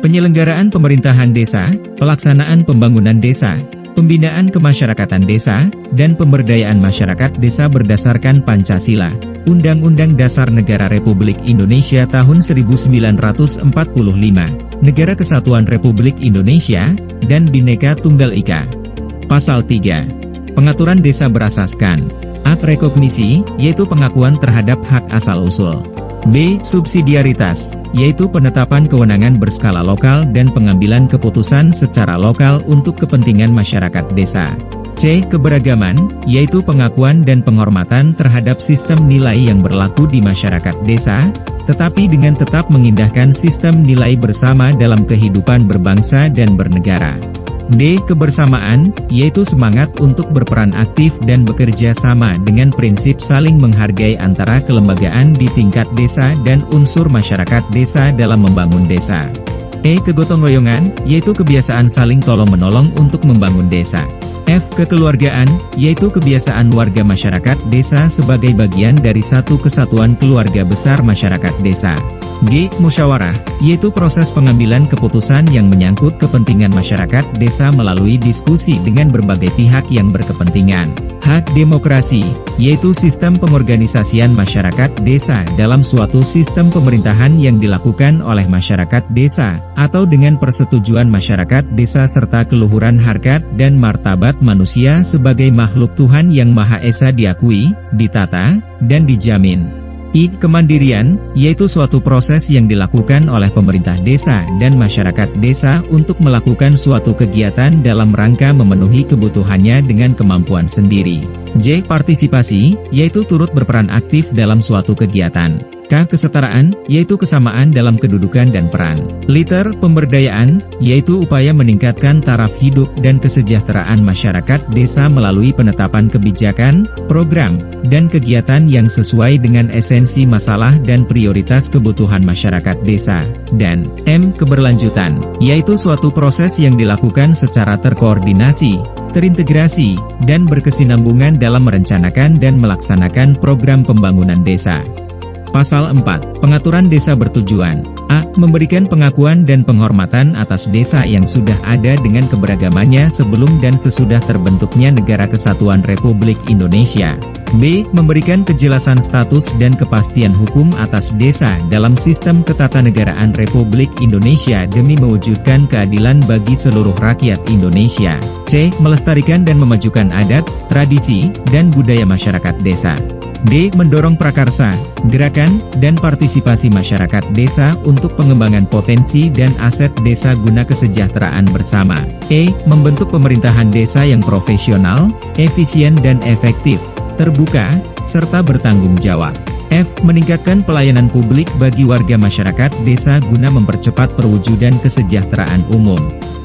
Penyelenggaraan pemerintahan desa, pelaksanaan pembangunan desa, pembinaan kemasyarakatan desa, dan pemberdayaan masyarakat desa berdasarkan Pancasila, Undang-Undang Dasar Negara Republik Indonesia tahun 1945, Negara Kesatuan Republik Indonesia, dan Bhinneka Tunggal Ika. Pasal 3. Pengaturan desa berasaskan A. Rekognisi, yaitu pengakuan terhadap hak asal-usul. B. Subsidiaritas, yaitu penetapan kewenangan berskala lokal dan pengambilan keputusan secara lokal untuk kepentingan masyarakat desa. C. Keberagaman, yaitu pengakuan dan penghormatan terhadap sistem nilai yang berlaku di masyarakat desa, tetapi dengan tetap mengindahkan sistem nilai bersama dalam kehidupan berbangsa dan bernegara. D. Kebersamaan, yaitu semangat untuk berperan aktif dan bekerja sama dengan prinsip saling menghargai antara kelembagaan di tingkat desa dan unsur masyarakat desa dalam membangun desa. E. Kegotong royongan, yaitu kebiasaan saling tolong-menolong untuk membangun desa. F. Kekeluargaan, yaitu kebiasaan warga masyarakat desa sebagai bagian dari satu kesatuan keluarga besar masyarakat desa. G. Musyawarah, yaitu proses pengambilan keputusan yang menyangkut kepentingan masyarakat desa melalui diskusi dengan berbagai pihak yang berkepentingan. H. Demokrasi, yaitu sistem pengorganisasian masyarakat desa dalam suatu sistem pemerintahan yang dilakukan oleh masyarakat desa, atau dengan persetujuan masyarakat desa serta keluhuran harkat dan martabat manusia sebagai makhluk Tuhan yang Maha Esa diakui, ditata, dan dijamin. I. Kemandirian, yaitu suatu proses yang dilakukan oleh pemerintah desa dan masyarakat desa untuk melakukan suatu kegiatan dalam rangka memenuhi kebutuhannya dengan kemampuan sendiri. J. Partisipasi, yaitu turut berperan aktif dalam suatu kegiatan. K. Kesetaraan, yaitu kesamaan dalam kedudukan dan peran. Liter. Pemberdayaan, yaitu upaya meningkatkan taraf hidup dan kesejahteraan masyarakat desa melalui penetapan kebijakan, program, dan kegiatan yang sesuai dengan esensi masalah dan prioritas kebutuhan masyarakat desa. Dan M. Keberlanjutan, yaitu suatu proses yang dilakukan secara terkoordinasi, terintegrasi, dan berkesinambungan dalam merencanakan dan melaksanakan program pembangunan desa. Pasal 4. Pengaturan desa bertujuan A. Memberikan pengakuan dan penghormatan atas desa yang sudah ada dengan keberagamannya sebelum dan sesudah terbentuknya Negara Kesatuan Republik Indonesia. B. Memberikan kejelasan status dan kepastian hukum atas desa dalam sistem ketatanegaraan Republik Indonesia demi mewujudkan keadilan bagi seluruh rakyat Indonesia. C. Melestarikan dan memajukan adat, tradisi, dan budaya masyarakat desa. D. Mendorong prakarsa, gerakan, dan partisipasi masyarakat desa untuk pengembangan potensi dan aset desa guna kesejahteraan bersama. E. Membentuk pemerintahan desa yang profesional, efisien dan efektif, terbuka, serta bertanggung jawab. F. Meningkatkan pelayanan publik bagi warga masyarakat desa guna mempercepat perwujudan kesejahteraan umum.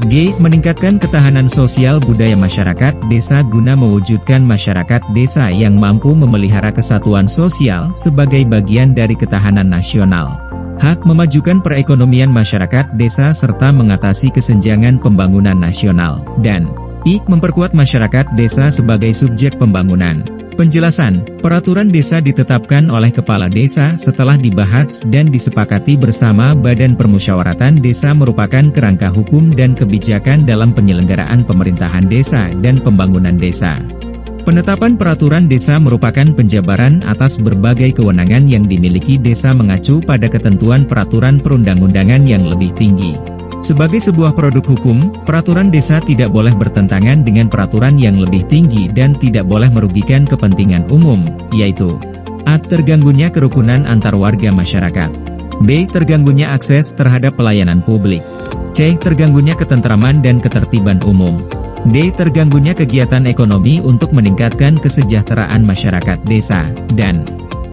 G. Meningkatkan ketahanan sosial budaya masyarakat desa guna mewujudkan masyarakat desa yang mampu memelihara kesatuan sosial sebagai bagian dari ketahanan nasional. H. Memajukan perekonomian masyarakat desa serta mengatasi kesenjangan pembangunan nasional. Dan I. Memperkuat masyarakat desa sebagai subjek pembangunan. Penjelasan, peraturan desa ditetapkan oleh kepala desa setelah dibahas dan disepakati bersama Badan Permusyawaratan Desa merupakan kerangka hukum dan kebijakan dalam penyelenggaraan pemerintahan desa dan pembangunan desa. Penetapan peraturan desa merupakan penjabaran atas berbagai kewenangan yang dimiliki desa mengacu pada ketentuan peraturan perundang-undangan yang lebih tinggi. Sebagai sebuah produk hukum, peraturan desa tidak boleh bertentangan dengan peraturan yang lebih tinggi dan tidak boleh merugikan kepentingan umum, yaitu A. Terganggunya kerukunan antar warga masyarakat. B. Terganggunya akses terhadap pelayanan publik. C. Terganggunya ketentraman dan ketertiban umum. D. Terganggunya kegiatan ekonomi untuk meningkatkan kesejahteraan masyarakat desa. Dan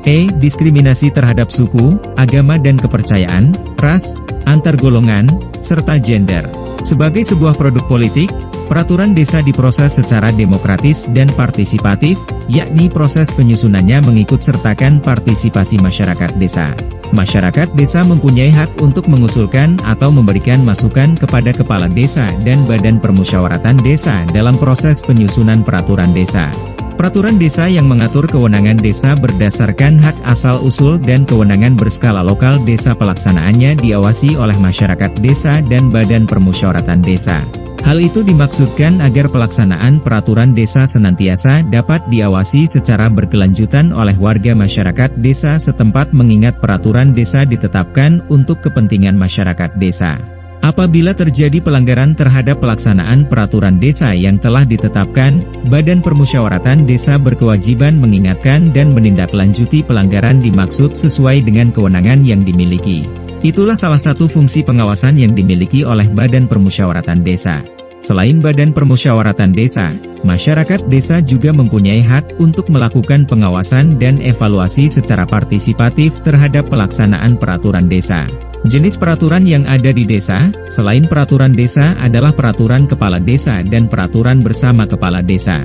E. Diskriminasi terhadap suku, agama dan kepercayaan, ras, antar golongan, serta gender. Sebagai sebuah produk politik, peraturan desa diproses secara demokratis dan partisipatif, yakni proses penyusunannya mengikut sertakan partisipasi masyarakat desa. Masyarakat desa mempunyai hak untuk mengusulkan atau memberikan masukan kepada kepala desa dan badan permusyawaratan desa dalam proses penyusunan peraturan desa. Peraturan desa yang mengatur kewenangan desa berdasarkan hak asal-usul dan kewenangan berskala lokal desa, pelaksanaannya diawasi oleh masyarakat desa dan badan permusyawaratan desa. Hal itu dimaksudkan agar pelaksanaan peraturan desa senantiasa dapat diawasi secara berkelanjutan oleh warga masyarakat desa setempat, mengingat peraturan desa ditetapkan untuk kepentingan masyarakat desa. Apabila terjadi pelanggaran terhadap pelaksanaan peraturan desa yang telah ditetapkan, Badan Permusyawaratan Desa berkewajiban mengingatkan dan menindaklanjuti pelanggaran dimaksud sesuai dengan kewenangan yang dimiliki. Itulah salah satu fungsi pengawasan yang dimiliki oleh Badan Permusyawaratan Desa. Selain Badan Permusyawaratan Desa, masyarakat desa juga mempunyai hak untuk melakukan pengawasan dan evaluasi secara partisipatif terhadap pelaksanaan peraturan desa. Jenis peraturan yang ada di desa, selain peraturan desa adalah peraturan kepala desa dan peraturan bersama kepala desa.